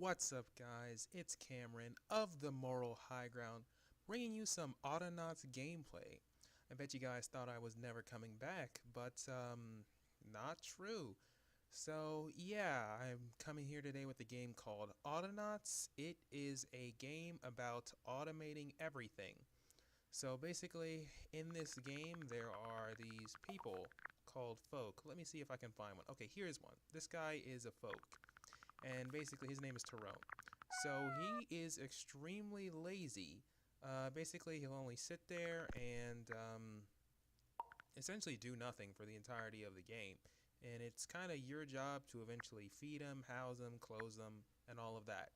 What's up, guys? It's Cameron of the Moral High Ground, bringing you some Autonatus gameplay. I bet you guys thought I was never coming back, but not true. So yeah, I'm coming here today with a game called Autonatus. It is a game about automating everything. So basically, in this game, there are these people called folk. Let me see if I can find one. Okay, here's one. This guy is a folk, and basically his name is Tyrone. So he is extremely lazy. Basically, he'll only sit there and essentially do nothing for the entirety of the game. And it's kind of your job to eventually feed him, house him, clothe him, and all of that.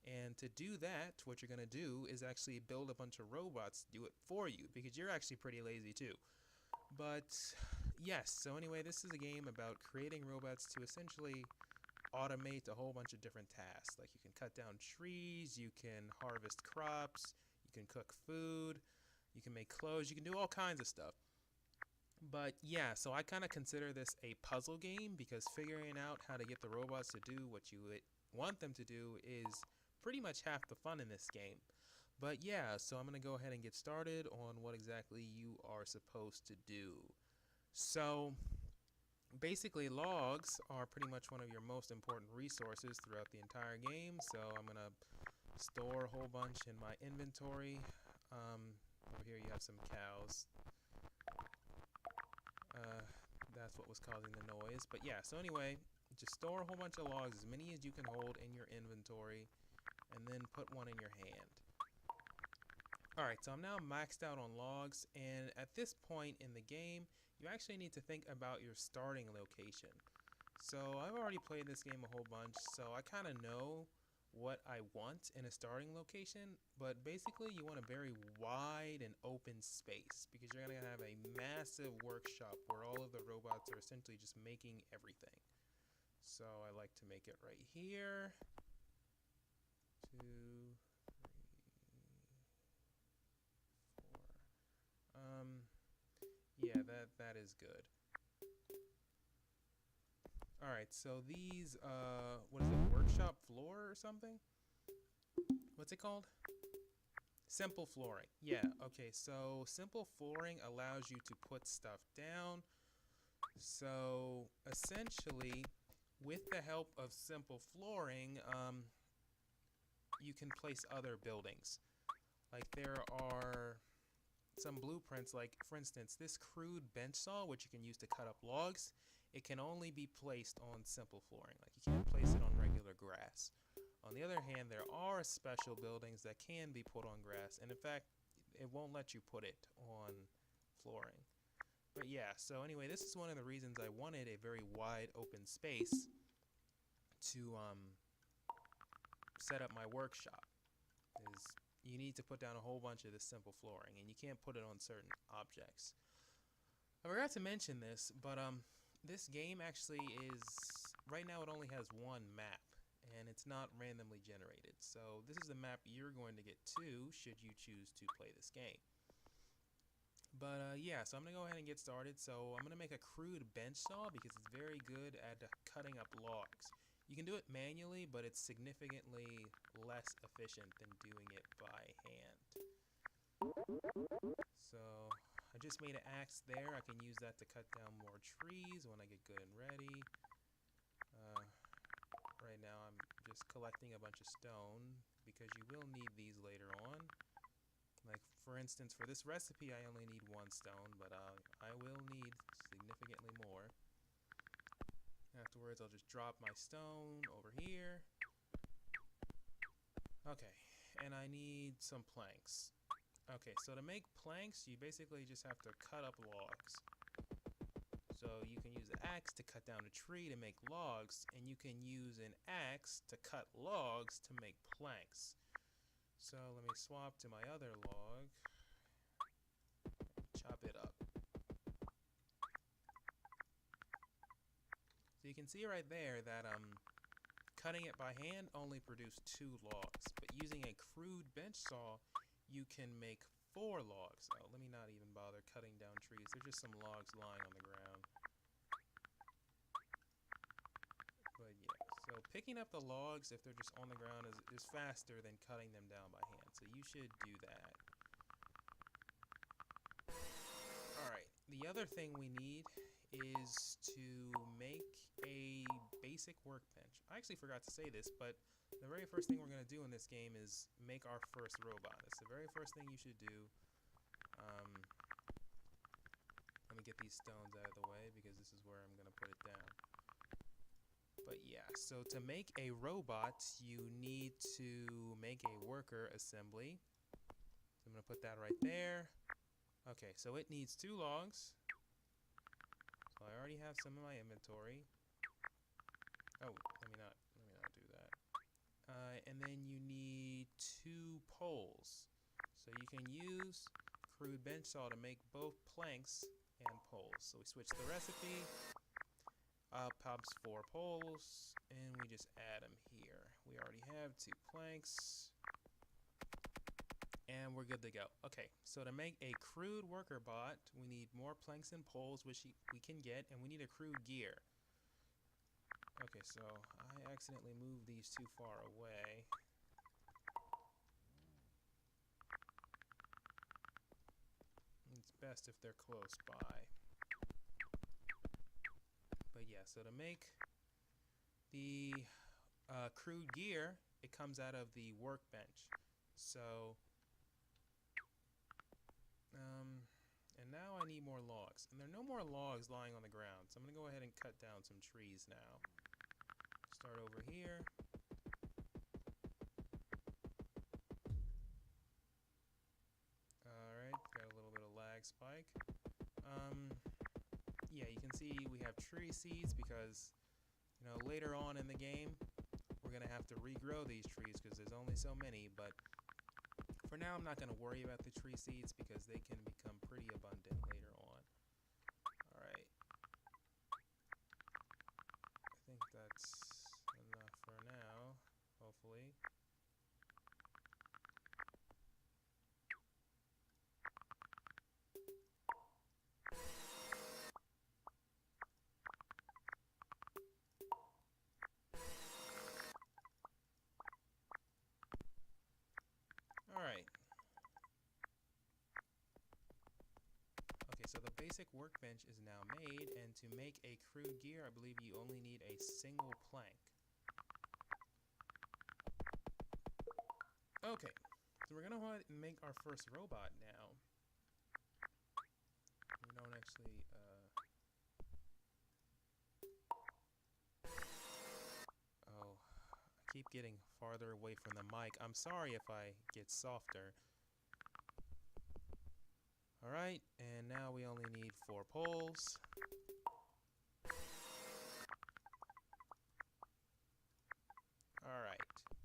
And to do that, what you're going to do is actually build a bunch of robots to do it for you, because you're actually pretty lazy too. But yes, so anyway, this is a game about creating robots to essentially automate a whole bunch of different tasks. Like you can cut down trees, you can harvest crops, you can cook food, you can make clothes, you can do all kinds of stuff. But yeah, so I kind of consider this a puzzle game because figuring out how to get the robots to do what you want them to do is pretty much half the fun in this game. But yeah, so I'm going to go ahead and get started on what exactly you are supposed to do. So basically, logs are pretty much one of your most important resources throughout the entire game. So I'm going to store a whole bunch in my inventory. Over here you have some cows. That's what was causing the noise. But yeah, so anyway, just store a whole bunch of logs, as many as you can hold in your inventory, and then put one in your hand. Alright, so I'm now maxed out on logs, and at this point in the game, you actually need to think about your starting location. So I've already played this game a whole bunch, so I kind of know what I want in a starting location, but basically you want a very wide and open space because you're going to have a massive workshop where all of the robots are essentially just making everything. So I like to make it right here. 2, 3, 4. Yeah, that is good. Alright, so these, what is it, workshop floor or something? What's it called? Simple flooring. Yeah, okay, so simple flooring allows you to put stuff down. So, essentially, with the help of simple flooring, you can place other buildings. Like, there are some blueprints, like, for instance, this crude bench saw, which you can use to cut up logs, it can only be placed on simple flooring. Like, you can't place it on regular grass. On the other hand, there are special buildings that can be put on grass, and in fact, it won't let you put it on flooring. But yeah, so anyway, this is one of the reasons I wanted a very wide open space to set up my workshop. Is you need to put down a whole bunch of this simple flooring, and you can't put it on certain objects. I forgot to mention this, but this game actually is, right now it only has one map, and it's not randomly generated. So this is the map you're going to get to should you choose to play this game. But yeah, so I'm going to go ahead and get started. So I'm going to make a crude bench saw because it's very good at cutting up logs. You can do it manually, but it's significantly less efficient than doing it by hand. So I just made an axe there. I can use that to cut down more trees when I get good and ready. Right now I'm just collecting a bunch of stone because you will need these later on. Like, for instance, for this recipe I only need 1 stone, but I will need significantly more. Afterwards I'll just drop my stone over here. Okay, and I need some planks. Okay, so to make planks you basically just have to cut up logs. So you can use an axe to cut down a tree to make logs, and you can use an axe to cut logs to make planks. So let me swap to my other log and chop it up. So you can see right there that cutting it by hand only produced 2 logs, but using a crude bench saw you can make 4 logs. Oh, let me not even bother cutting down trees. There's just some logs lying on the ground. But yeah, so picking up the logs if they're just on the ground is faster than cutting them down by hand. So you should do that. Alright, the other thing we need is to make a basic workbench. I actually forgot to say this, but the very first thing we're going to do in this game is make our first robot. It's the very first thing you should do. Let me get these stones out of the way because this is where I'm going to put it down. But yeah, so to make a robot, you need to make a worker assembly. So I'm going to put that right there. Okay, so it needs 2 logs. So I already have some in my inventory. Oh, let me not do that. And then you need 2 poles. So you can use crude bench saw to make both planks and poles. So we switch the recipe. Pops 4 poles, and we just add them here. We already have 2 planks. And we're good to go. Okay, so to make a crude worker bot, we need more planks and poles, which we can get, and we need a crude gear. Okay, so I accidentally moved these too far away. It's best if they're close by. But yeah, so to make the crude gear, it comes out of the workbench. So and now I need more logs. And there are no more logs lying on the ground. So I'm going to go ahead and cut down some trees now. Start over here. Alright, got a little bit of lag spike. Yeah, you can see we have tree seeds because, you know, later on in the game, we're going to have to regrow these trees because there's only so many, but for now, I'm not going to worry about the tree seeds because they can become pretty abundant later on. Alright. I think that's enough for now, hopefully. Alright. Okay, so the basic workbench is now made, and to make a crude gear, I believe you only need a single plank. Okay, so we're gonna go ahead and make our first robot now. We don't actually, oh, I keep getting farther away from the mic. I'm sorry if I get softer. Alright, and now we only need 4 poles. Alright,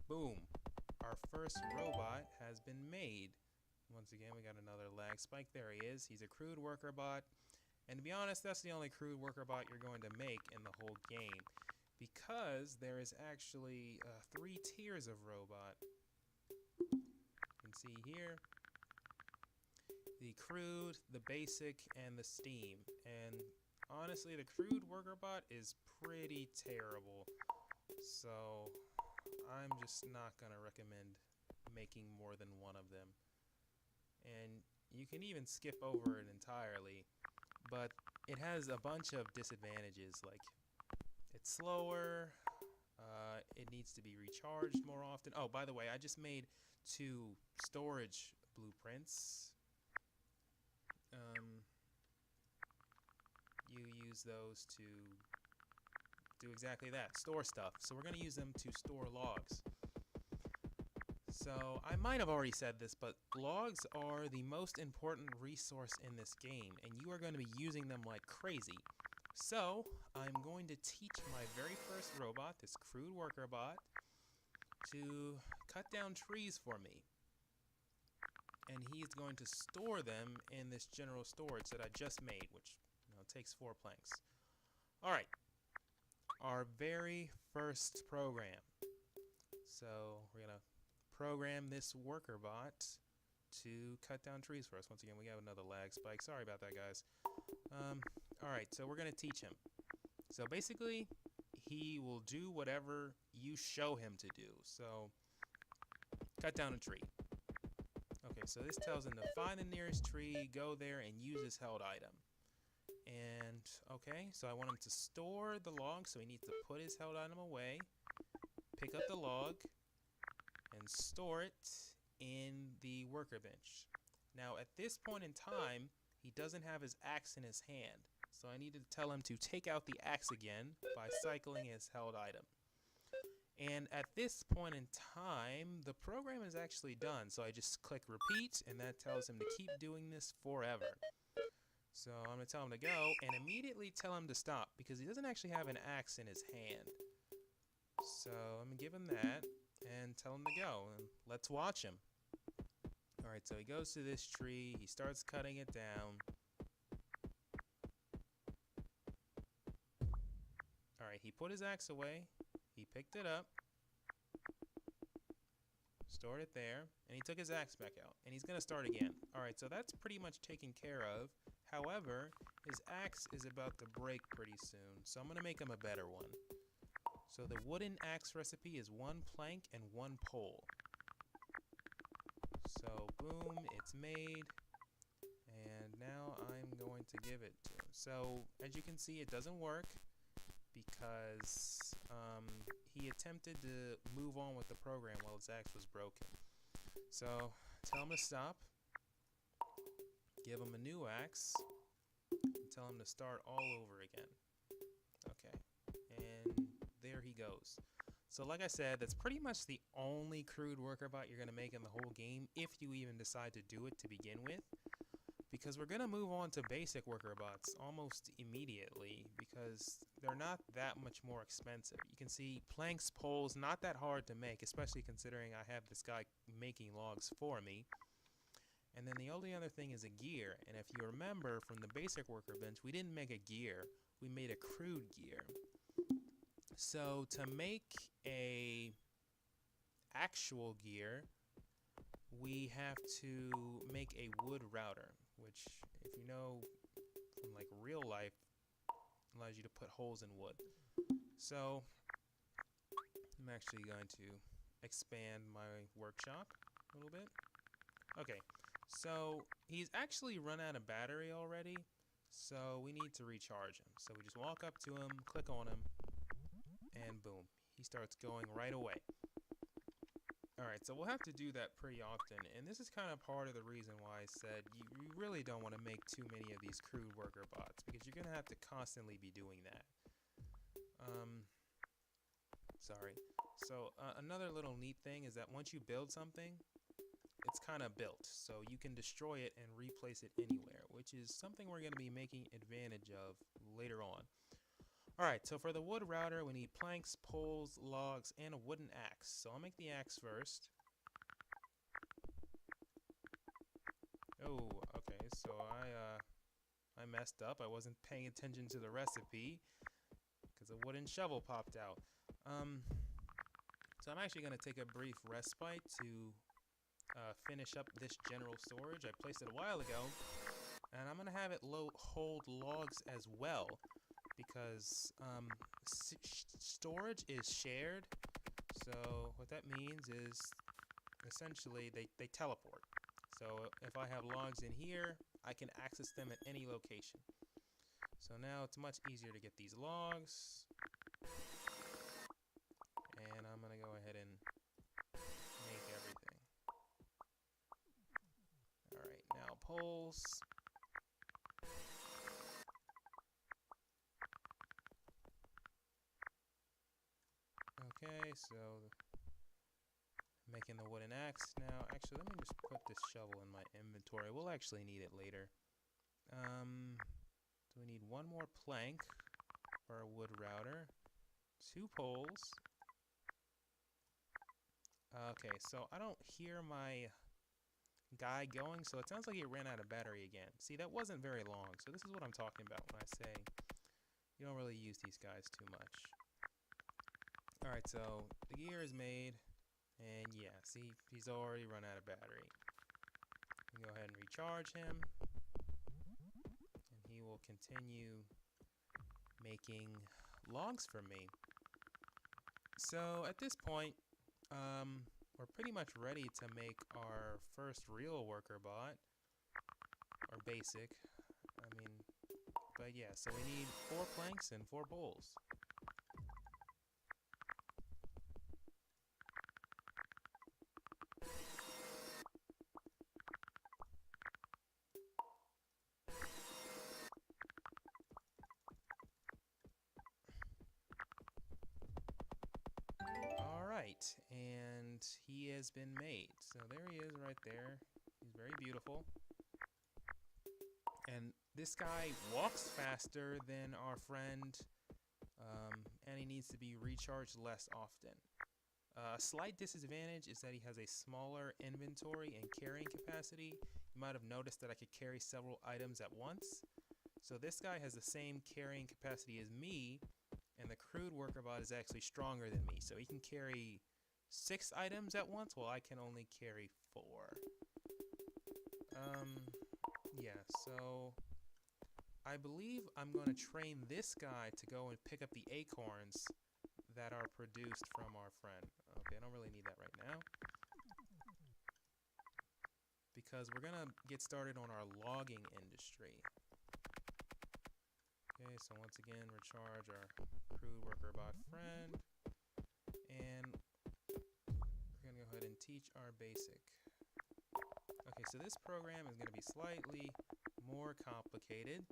boom. Our first robot has been made. Once again, we got another lag spike. There he is. He's a crude worker bot. And to be honest, that's the only crude worker bot you're going to make in the whole game. Because there is actually 3 tiers of robot. You can see here. The crude, the basic, and the steam. And honestly, the crude worker bot is pretty terrible. So I'm just not going to recommend making more than one of them. And you can even skip over it entirely. But it has a bunch of disadvantages, like it's slower, it needs to be recharged more often. Oh, by the way, I just made 2 storage blueprints. You use those to do exactly that, store stuff. So we're going to use them to store logs. So I might have already said this, but logs are the most important resource in this game, and you are going to be using them like crazy. So I'm going to teach my very first robot, this crude worker bot, to cut down trees for me. And he's going to store them in this general storage that I just made, which takes 4 planks. Alright, our very first program. So we're going to program this worker bot to cut down trees for us. Once again, we have another lag spike. Sorry about that, guys. Alright, so we're going to teach him. So basically, he will do whatever you show him to do. So, cut down a tree. Okay, so this tells him to find the nearest tree, go there, and use his held item. And, okay, so I want him to store the log, so he needs to put his held item away, pick up the log, and store it in the worker bench. Now, at this point in time, he doesn't have his axe in his hand, so I need to tell him to take out the axe again by cycling his held item. And at this point in time, the program is actually done, so I just click repeat, and that tells him to keep doing this forever. So I'm going to tell him to go, and immediately tell him to stop, because he doesn't actually have an axe in his hand. So I'm going to give him that, and tell him to go, and let's watch him. Alright, so he goes to this tree, he starts cutting it down. Alright, he put his axe away, he picked it up, stored it there, and he took his axe back out, and he's going to start again. Alright, so that's pretty much taken care of. However, his axe is about to break pretty soon, so I'm going to make him a better one. So the wooden axe recipe is 1 plank and 1 pole. So boom, it's made, and now I'm going to give it to him. So as you can see, it doesn't work because he attempted to move on with the program while his axe was broken. So tell him to stop, give him a new axe, and tell him to start all over again. Okay, and there he goes. So like I said, that's pretty much the only crude worker bot you're going to make in the whole game, if you even decide to do it to begin with. Because we're going to move on to basic worker bots almost immediately, because they're not that much more expensive. You can see planks, poles, not that hard to make, especially considering I have this guy making logs for me. And then the only other thing is a gear, and if you remember from the basic worker bench, we didn't make a gear, we made a crude gear. So to make a actual gear, we have to make a wood router, which, if you know from like real life, allows you to put holes in wood. So I'm actually going to expand my workshop a little bit. Okay, so he's actually run out of battery already, so we need to recharge him. So we just walk up to him, click on him, and boom, he starts going right away. Alright, so we'll have to do that pretty often, and this is kind of part of the reason why I said you really don't want to make too many of these crude worker bots, because you're going to have to constantly be doing that. Sorry. So another little neat thing is that once you build something, it's kind of built, so you can destroy it and replace it anywhere, which is something we're going to be making advantage of later on. Alright, so for the wood router, we need planks, poles, logs, and a wooden axe. So I'll make the axe first. Oh, okay, so I messed up. I wasn't paying attention to the recipe because a wooden shovel popped out. So I'm actually going to take a brief respite to finish up this general storage. I placed it a while ago, and I'm going to have it hold logs as well, because storage is shared. So what that means is essentially they teleport. So if I have logs in here, I can access them at any location. So now it's much easier to get these logs. And I'm going to go ahead and make everything. Alright, now poles. Okay, so making the wooden axe now. Actually, let me just put this shovel in my inventory. We'll actually need it later. So we need 1 more plank for our wood router, 2 poles. Okay, so I don't hear my guy going, so it sounds like he ran out of battery again. See, that wasn't very long, so this is what I'm talking about when I say you don't really use these guys too much. Alright, so the gear is made, and yeah, see, he's already run out of battery. Go ahead and recharge him, and he will continue making logs for me. So at this point, we're pretty much ready to make our first real worker bot, or basic. I mean, but yeah, so we need 4 planks and 4 bowls. Alright, and he has been made. So there he is right there. He's very beautiful. And this guy walks faster than our friend, and he needs to be recharged less often. A slight disadvantage is that he has a smaller inventory and carrying capacity. You might have noticed that I could carry several items at once. So this guy has the same carrying capacity as me, and the crude worker bot is actually stronger than me. So he can carry 6 items at once, while I can only carry 4. Yeah, so I believe I'm going to train this guy to go and pick up the acorns that are produced from our friend. Okay, I don't really need that right now, because we're going to get started on our logging industry. Okay, so once again, recharge our crude worker bot friend, and we're going to go ahead and teach our basic. Okay, so this program is going to be slightly more complicated.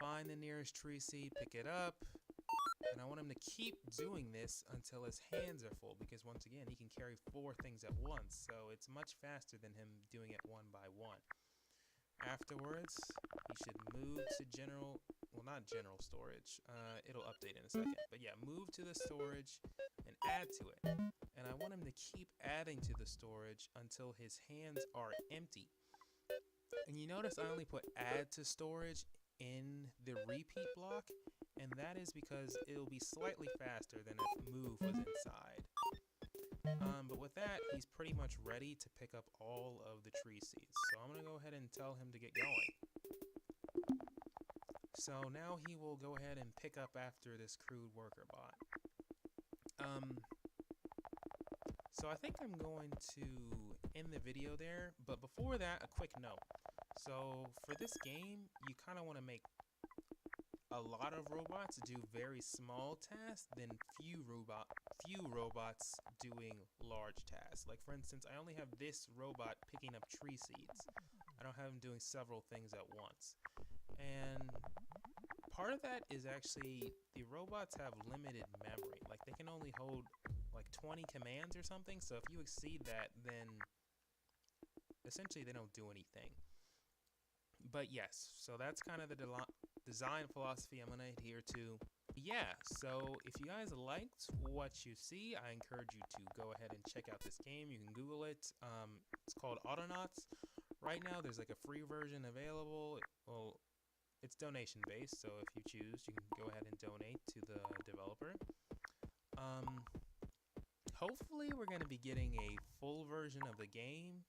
Find the nearest tree seed, pick it up, and I want him to keep doing this until his hands are full, because once again, he can carry 4 things at once, so it's much faster than him doing it one by one. Afterwards, he should move to general, well, not general storage, it'll update in a second, but yeah, move to the storage and add to it. And I want him to keep adding to the storage until his hands are empty. And you notice I only put add to storage in the repeat block, and that is because it'll be slightly faster than if move was inside. But with that, he's pretty much ready to pick up all of the tree seeds. So I'm going to go ahead and tell him to get going. So now he will go ahead and pick up after this crude worker bot. So I think I'm going to end the video there, but before that, a quick note. So for this game, you kind of want to make a lot of robots do very small tasks than few robots doing large tasks. Like for instance, I only have this robot picking up tree seeds. I don't have him doing several things at once. And part of that is actually the robots have limited memory. Like they can only hold like 20 commands or something. So if you exceed that, then essentially they don't do anything. But yes, so that's kind of the design philosophy I'm going to adhere to. Yeah, so if you guys liked what you see, I encourage you to go ahead and check out this game. You can Google it. It's called Autonatus. Right now, there's like a free version available. Well, it's donation based, so if you choose, you can go ahead and donate to the developer. Hopefully, we're going to be getting a full version of the game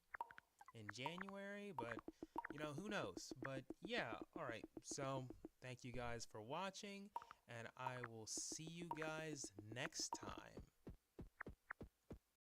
in January, but you know, who knows? But yeah, alright, so thank you guys for watching, and I will see you guys next time.